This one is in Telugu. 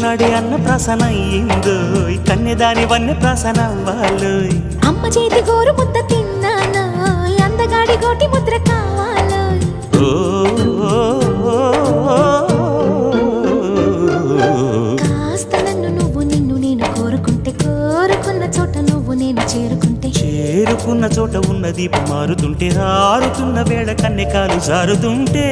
నాడే అన్న ప్రాసన అయ్యిందో కన్యదాని వన్య ప్రాసన అవ్వాలో అమ్మ చేతి గోరు ముద్ద తిన్నాను అందగాడి గోటి ముద్ర కావాలో కాస్త నన్ను నువ్వు నిన్ను నేను కోరుకుంటే కోరుకున్న చోట నువ్వు నేను చేరుకుంటే చేరుకున్న చోట ఉన్న దీపం మారుతుంటే ఆరుతున్న వేళ కన్నెకాలు జారుతుంటే